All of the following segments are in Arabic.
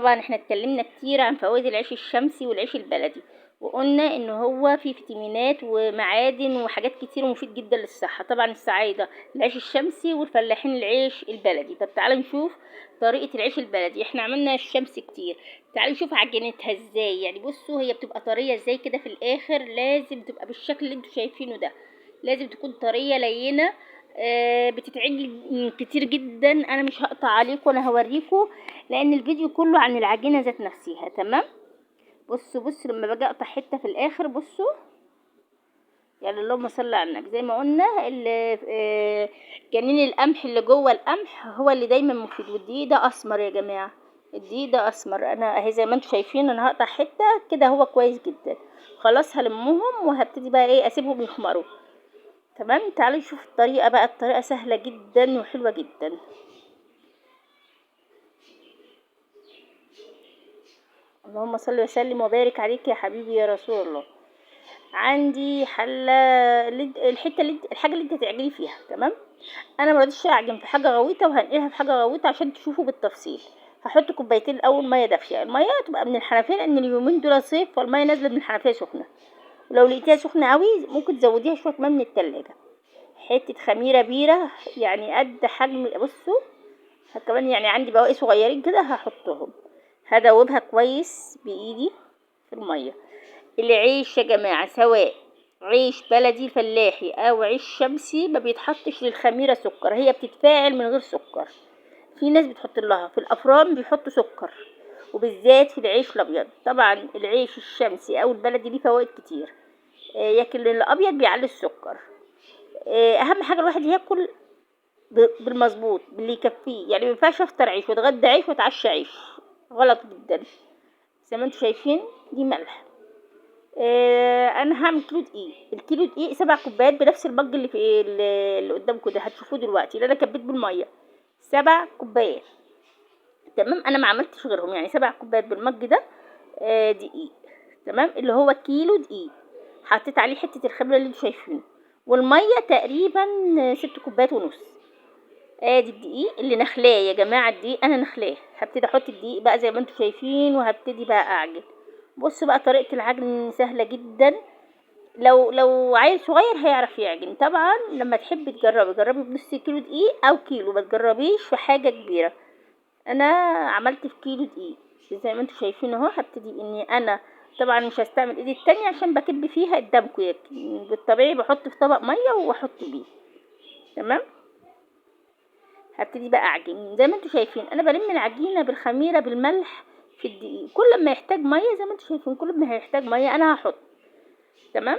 طبعا احنا اتكلمنا كتير عن فوائد العيش الشمسي والعيش البلدي، وقلنا ان هو فيه فيتامينات ومعادن وحاجات كتير ومفيد جدا للصحة. طبعا السعايدة العيش الشمسي والفلاحين العيش البلدي. طب تعالوا نشوف طريقة العيش البلدي. احنا عملنا الشمس كتير، تعالوا نشوف عجينتها ازاي. يعني بصوا هي بتبقى طرية ازاي كده في الاخر، لازم تبقى بالشكل اللي انتوا شايفينه ده، لازم تكون طرية لينة. بتتعجن كتير جدا. انا مش هقطع عليكم، انا هوريكم لان الفيديو كله عن العجينه ذات نفسها. تمام. بصوا لما باجي اقطع حته في الاخر، بصوا يعني اللهم صل على النبي. زي ما قلنا جنين القمح اللي جوه القمح هو اللي دايما مفيد. والدقيق ده اسمر يا جماعه، الدقيق ده اسمر. انا اهي زي ما انتم شايفين انا هقطع حته كده، هو كويس جدا. خلاص هلمهم وهبتدي بقى ايه اسيبهم يخمروا. تمام. تعالوا نشوف الطريقه بقى. الطريقه سهله جدا وحلوه جدا. اللهم صل وسلم وبارك عليك يا حبيبي يا رسول الله. عندي حله الحاجه اللي انت هتعجني فيها. تمام. انا مرضيش اعجن في حاجه غويطه وهنقلها في حاجه غويطه عشان تشوفوا بالتفصيل. هحط كوبايتين الاول ميه دافيه. الميه تبقى من الحنفيه لان اليومين دول صيف، فالميه نازله من الحنفيه سخنه. ولو لقيتيها سخنه قوي ممكن تزوديها شويه ميه من التلاجة. حته خميره بيره يعني قد حجم، بصوا كمان يعني عندي بواقي صغيرين كده هحطهم. هدوبها كويس بايدي في الميه. العيش يا جماعة سواء عيش بلدي فلاحي او عيش شمسي ما بيتحطش للخميرة سكر، هي بتتفاعل من غير سكر. في ناس بتحط لها في الافران بيحطوا سكر، وبالذات في العيش الابيض. طبعا العيش الشمسي او البلدي ليه فوائد كتير، لكن الابيض بيعلي السكر. اهم حاجة الواحد ياكل بالمظبوط باللي يكفيه. يعني ما ينفعش افطر عيش واتغدى عيش واتعشى عيش، غلط جدا. زي ما انتم شايفين دي ملح. انا هعمل كيلو دقيق. الكيلو دقيق 7 كوبايات بنفس المج اللي قدامكم ده، هتشوفوه دلوقتي اللي انا كبيت بالميه. 7 كوبايات. تمام. انا ما عملتش غيرهم، يعني 7 كوبايات بالمج ده دقيق. تمام. اللي هو كيلو دقيق حطيت عليه حته الخميره اللي انتوا شايفينه، والميه تقريبا 6 كوبايات ونص. ادي الدقيق اللي نخلاه يا جماعه. الدقيق انا نخلاه. هبتدي احط الدقيق بقى زي ما انتوا شايفين وهبتدي بقى اعجن. بصوا بقى طريقه العجن سهله جدا. لو عيل صغير هيعرف يعجن. طبعا لما تحبي جربي بنص كيلو دقيق او كيلو، ما تجربيش في حاجه كبيره. انا عملت في كيلو دقيق زي ما انتم شايفين اهو. هبتدي اني انا طبعا مش هستعمل ايدي التانية عشان بكب فيها قدامكم. بالطبيعي بحط في طبق ميه واحط بيه. تمام. هبتدي بقى اعجن زي ما انتم شايفين. انا بلم العجينه بالخميره بالملح في الدقيق. كل ما يحتاج ميه زي ما انتم شايفين، كل ما هيحتاج ميه انا هحط. تمام.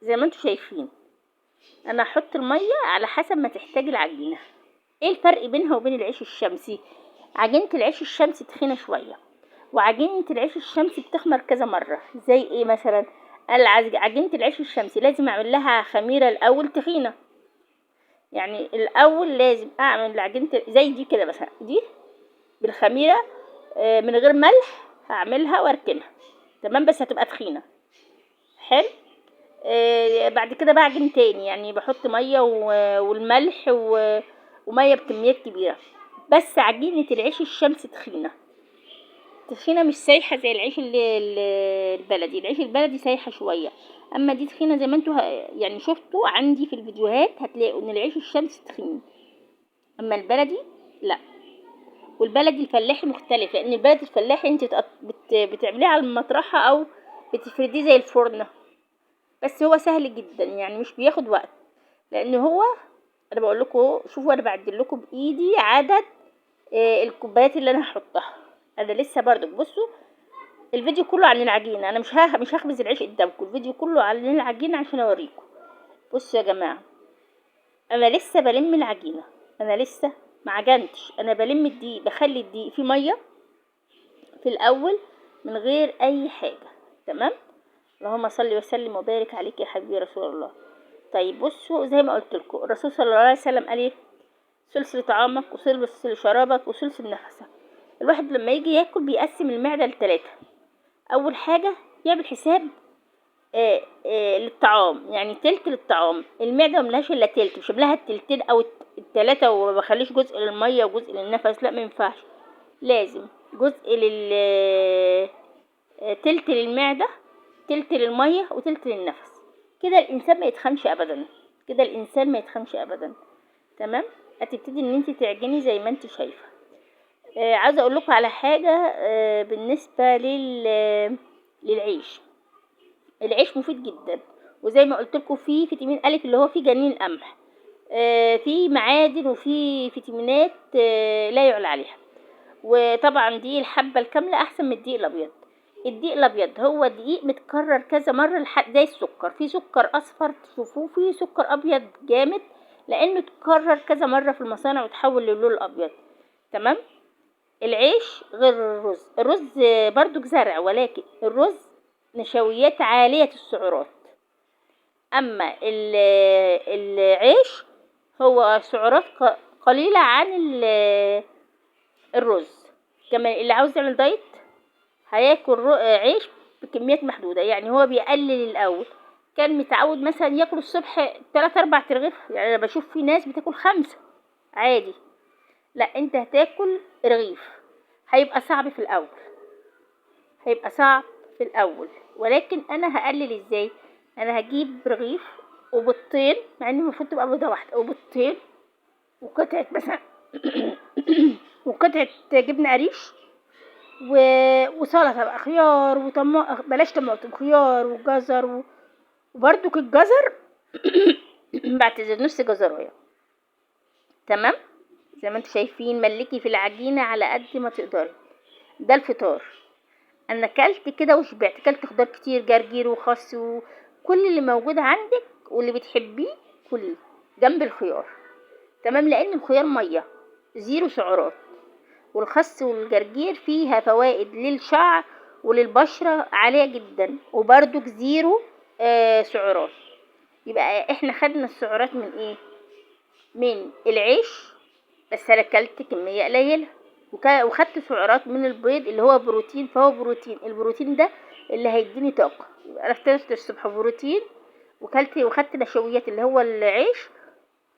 زي ما انتم شايفين انا هحط الميه على حسب ما تحتاج العجينه. ايه الفرق بينها وبين العيش الشمسي؟ عجينه العيش الشمسي تخينه شويه، وعجينه العيش الشمسي بتخمر كذا مره. زي ايه مثلا؟ عجينه العيش الشمسي لازم اعمل لها خميره الاول تخينه. يعني الاول لازم اعمل عجينه زي دي كده مثلا، دي بالخميره من غير ملح هعملها واركنها. تمام. بس هتبقى تخينه. حلو. بعد كده بعجن تاني، يعني بحط ميه والملح وميه بكميات كبيره. بس عجينه العيش الشمسي تخينه تخينه، مش سايحه زي العيش البلدي. العيش البلدي سايحه شويه، اما دي تخينه زي ما انتوا يعني شفتوا عندي في الفيديوهات هتلاقوا ان العيش الشمسي تخين، اما البلدي لا. والبلدي الفلاحي مختلف، لان البلدي الفلاحي انت بتعمليه على المطرحه او بتفرديه زي الفرن. بس هو سهل جدا، يعني مش بياخد وقت. لان هو انا بقول لكم شوفوا انا بعدل لكم بايدي عدد الكوبايات اللي انا هحطها. انا لسه برضو بصوا الفيديو كله عن العجينه. انا مش هخبز العيش قدامكم، الفيديو كله عن العجينه عشان اوريكم. بصوا يا جماعه انا لسه بلم العجينه، انا لسه ما عجنتش. انا بلم الدقيق، بخلي الدقيق فيه ميه في الاول من غير اي حاجه. تمام. اللهم صل وسلم وبارك عليك يا حبيبي رسول الله. طيب بصوا زي ما قلت لكم الرسول صلى الله عليه وسلم قال ايه؟ سلسل طعامك وسلسل شرابك وسلسل نفسك. الواحد لما يجي ياكل بيقسم المعده ل3. اول حاجه يعمل حساب للطعام، يعني تلت للطعام. المعده ملهاش الا تلت، مش ملها التلتين او ال3 وما بخليش جزء للميه وجزء للنفس. لا ما ينفعش، لازم جزء تلت للمعدة، تلت للمية، وتلت للنفس. كده الانسان ما يتخنش ابدا، كده الانسان ما يتخنش ابدا. تمام. هتبتدي ان انت تعجني زي ما انت شايفه. عايزه اقول لكم على حاجه. بالنسبه للعيش، العيش مفيد جدا، وزي ما قلت لكم فيه فيتامين الف اللي هو فيه جنين القمح. فيه معادن وفيه فيتامينات لا يعلى عليها. وطبعا دي الحبه الكامله احسن من الدقيق الابيض. الدقيق الابيض هو دقيق متكرر كذا مره لحد زي السكر، في سكر اصفر تشوفوه، في سكر ابيض جامد لانه اتكرر كذا مره في المصانع وتحول للون الابيض. تمام. العيش غير الرز. الرز برضو زرع، ولكن الرز نشويات عالية السعرات. اما العيش هو سعرات قليلة عن الرز. كمان اللي عاوز يعمل دايت هياكل عيش بكميات محدودة. يعني هو بيقلل الاول، كان متعود مثلا ياكل الصبح 3-4 ترغيف، يعني انا بشوف في ناس بتاكل 5 عادي. لا، انت هتاكل رغيف. هيبقى صعب في الاول، هيبقى صعب في الاول، ولكن انا هقلل ازاي؟ انا هجيب رغيف وبيضتين، مع ان المفروض تبقى بيضه واحده، وبيضتين وقطعه مثلا وقطعه جبنه قريش وسلطه بقى، خيار بلاش طماطم، خيار وجزر وبرده الجزر بعتذر، نص جزرايه. تمام. زي ما انتم شايفين، ملكي في العجينه على قد ما تقدري. ده الفطار. انا كلت كده وشبعت، كلت خضار كتير، جرجير وخس وكل اللي موجود عندك واللي بتحبيه كليه جنب الخيار. تمام. لان الخيار ميه زيرو سعرات، والخس والجرجير فيها فوائد للشعر وللبشرة عالية جدا، وبرضو زيرو سعرات. يبقى احنا خدنا السعرات من ايه؟ من العيش، بس انا اكلت كميه قليله. وخدت سعرات من البيض اللي هو بروتين، فهو بروتين. البروتين ده اللي هيديني طاقه. انا فطرت الصبح بروتين، وخدت نشويات اللي هو العيش،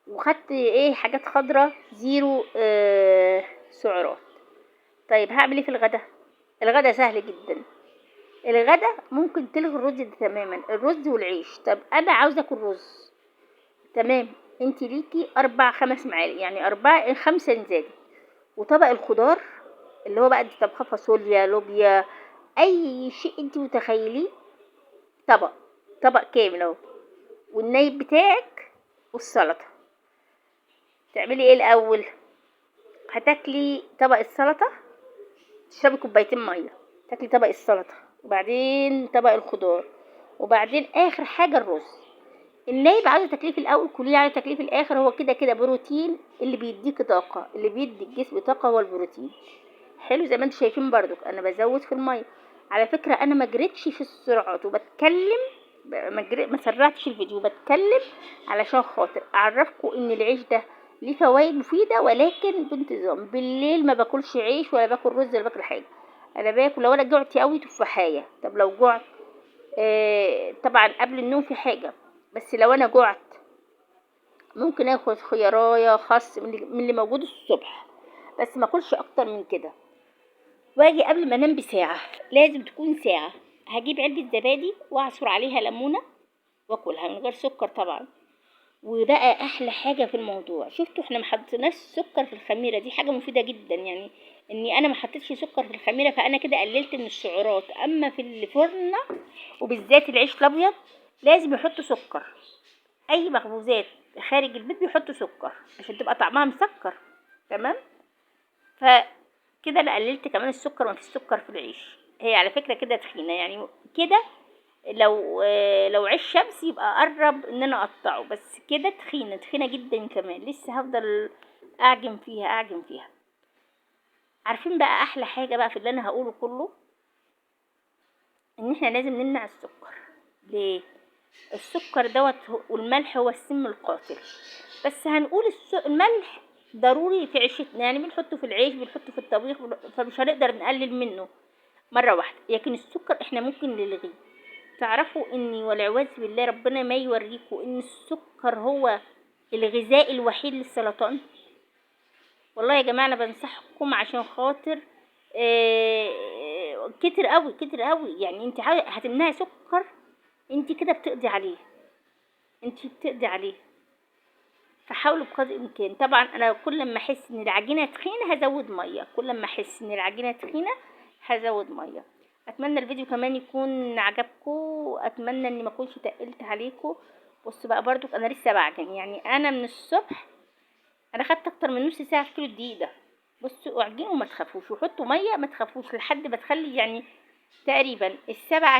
وخدت حاجات خضراء زيرو سعرات. طيب هعمل ايه في الغدا؟ الغدا سهل جدا. الغدا ممكن تلغي الرز ده تماما، الرز والعيش. طب انا عاوزه اكل رز، تمام، انت ليكي 4-5 معالق، يعني 4-5 انزادي. وطبق الخضار اللي هو بقى انت طبخه فاصوليا، لوبيا، اي شيء انت متخيليه، طبق كامل اهو. والنايب بتاعك والسلطه. تعملي ايه الاول؟ هتاكلي طبق السلطه، تشربي كوبايتين ميه، تاكلي طبق السلطه، وبعدين طبق الخضار، وبعدين اخر حاجه الرز. النايب عايزه تاكليه في الاول، كليه عايزه تاكليه في الاخر. هو كده كده بروتين، اللي بيديك طاقه، اللي بيدي الجسم طاقه هو البروتين. حلو. زي ما انتم شايفين برضو انا بزود في الميه. على فكره انا ما جريتش في السرعات وبتكلم، ما سرعتش الفيديو، بتكلم علشان خاطر اعرفكم ان العيش ده ليه فوائد مفيده، ولكن بانتظام. بالليل ما باكلش عيش ولا باكل رز ولا باكل حاجه. انا باكل لو انا جوعت قوي تفاحيه. طب لو جوعت طبعا قبل النوم في حاجه، بس لو انا جوعت ممكن اخد خيارايه، خس من اللي موجود الصبح، بس ما اكلش اكتر من كده. واجي قبل ما انام بساعه، لازم تكون ساعه، هجيب علبه زبادي واعصر عليها ليمونه واكلها من غير سكر طبعا. وبقى احلى حاجه في الموضوع، شفتوا احنا ما حطيناش سكر في الخميره، دي حاجه مفيده جدا. يعني اني انا ما حطيتش سكر في الخميره، فانا كده قللت من السعرات. اما في الفرن وبالذات العيش الابيض لازم يحطوا سكر. اي مخبوزات خارج البيت بيحطوا سكر عشان تبقى طعمها مسكر. تمام. فكده انا قللت كمان السكر، ما فيش سكر في العيش. هي على فكره كده تخينه يعني كده. لو عيش شمس يبقى قرب ان انا اقطعه، بس كده تخينه تخينه جدا كمان. لسه هفضل اعجن فيها اعجن فيها. عارفين بقى احلى حاجه بقى في اللي انا هقوله كله؟ ان احنا لازم نمنع السكر. ليه؟ السكر دوت والملح هو السم القاتل. بس هنقول الملح ضروري في عيشتنا، يعني بنحطه في العيش، بنحطه في الطبيخ، فمش هنقدر نقلل منه مرة واحدة. لكن السكر احنا ممكن نلغيه. تعرفوا اني والعياذ بالله ربنا ما يوريكم ان السكر هو الغذاء الوحيد للسرطان. والله يا جماعة انا بنصحكم عشان خاطر كتر قوي كتر قوي، يعني انت هتمنعي سكر، انت كده بتقضي عليه، انت بتقضي عليه. فحاولوا بقدر الامكان. طبعا انا كل ما احس ان العجينه تخينه هزود ميه، كل ما احس ان العجينه تخينه هزود ميه. اتمنى الفيديو كمان يكون عجبكم، اتمنى اني ما اكونش تقلت عليكم. بصوا بقى برضو انا لسه بعجن، يعني انا من الصبح انا خدت اكتر من نص ساعه في كيلو الدقيق ده. بصوا اعجنوا وما تخافوش، وحطوا ميه ما تخافوش لحد ما تخلي يعني تقريبا السبع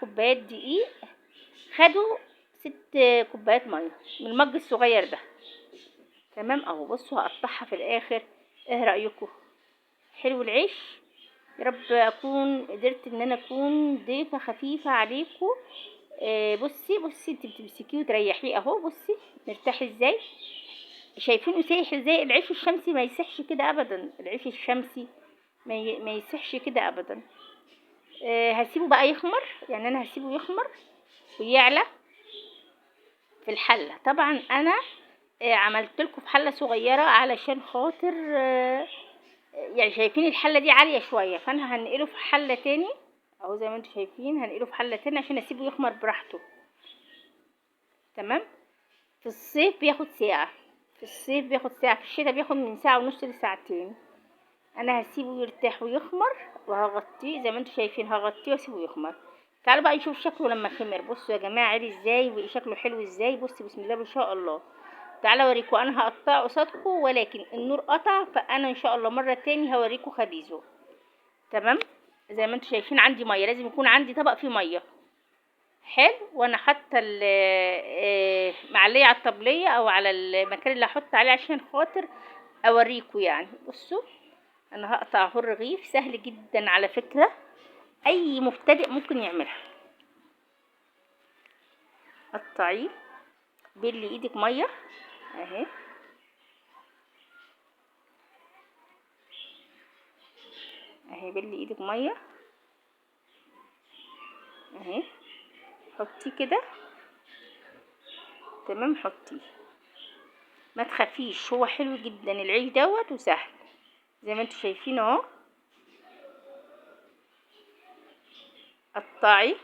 كوبايات دقيق خدوا 6 كوبايات ميه من المج الصغير ده. تمام اهو. بصوا هقطعها في الاخر. ايه رايكم؟ حلو العيش. يا رب اكون قدرت ان انا اكون ضيفه خفيفه عليكم. بصي انت بتمسكيه وتريحيه اهو. بصي مرتاح ازاي، شايفينه سايح ازاي. العيش الشمسي ما يسحش كده ابدا، العيش الشمسي ما يسحش كده ابدا. هسيبه بقى يخمر، يعني انا هسيبه يخمر ويعلى في الحله. طبعا انا عملت لكم في حله صغيره علشان خاطر يعني شايفين الحله دي عاليه شويه، فانا هنقله في حله تاني اهو زي ما انتم شايفين. هنقله في حله تاني عشان اسيبه يخمر براحته. تمام. في الصيف بياخد ساعه، في الصيف بياخد ساعه، في الشتاء بياخد من ساعه ونص لساعتين. انا هسيبه يرتاح ويخمر وهغطيه زي ما انتم شايفين، هغطيه واسيبه يخمر. تعالوا بقى نشوف شكله لما خمر. بصوا يا جماعه عالي ازاي وشكله حلو ازاي. بصوا بسم الله ما شاء الله. تعالوا اوريكم. انا هقطعه قصادكم ولكن النور قطع، فانا ان شاء الله مره تاني هوريكم خبيزه. تمام. زي ما انتم شايفين عندي ميه، لازم يكون عندي طبق فيه ميه. حلو. وانا حاطه معليه على الطبليه او على المكان اللي هحط عليه عشان خاطر اوريكم يعني. بصوا انا هقطع اهو الرغيف، سهل جدا على فكره، اي مبتدئ ممكن يعملها. قطعيه، بلي ايدك ميه اهي، اهي بلي ايدك ميه اهي، حطيه كده. تمام حطيه، ما تخافيش، هو حلو جدا العيش دوت وسهل زي ما انتم شايفين اهو. قطعي،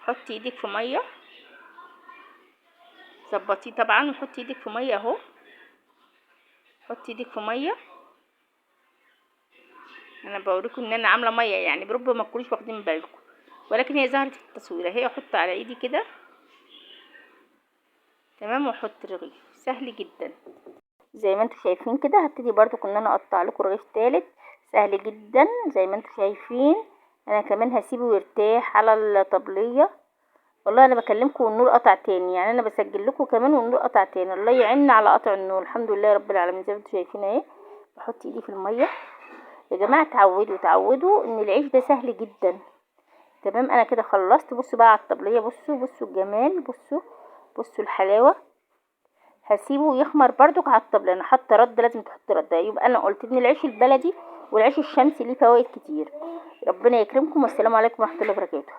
حطي ايدك في ميه، ظبطيه طبعا وحطي ايدك في ميه اهو. حطي ايدك في ميه. انا بوريكم ان انا عامله ميه يعني، بربما ما تكونوش واخدين بالكم، ولكن هي ظهرت في التصوير اهي. احط على ايدي كده. تمام. واحط رغيف سهل جدا زي ما انتم شايفين كده. هبتدي برضو ان انا اقطع لكم رغيف تالت سهل جدا زي ما انتم شايفين. انا كمان هسيبه يرتاح على الطبليه. والله انا بكلمكم والنور قطع تاني، يعني انا بسجل لكم كمان والنور قطع تاني. الله يعيننا على قطع النور. الحمد لله رب العالمين. زي ما انتم شايفين اهي. بحط ايدي في الميه. يا جماعه تعودوا ان العيش ده سهل جدا. تمام. انا كده خلصت. بصوا بقى على الطبليه، بصوا الجمال، بصوا الحلاوه. هسيبه يخمر برضك على الطبلة. انا حاطه رد، لازم تحط رد. يبقى انا قلت ان العيش البلدي والعيش الشمسي ليه فوائد كتير. ربنا يكرمكم والسلام عليكم ورحمه الله وبركاته.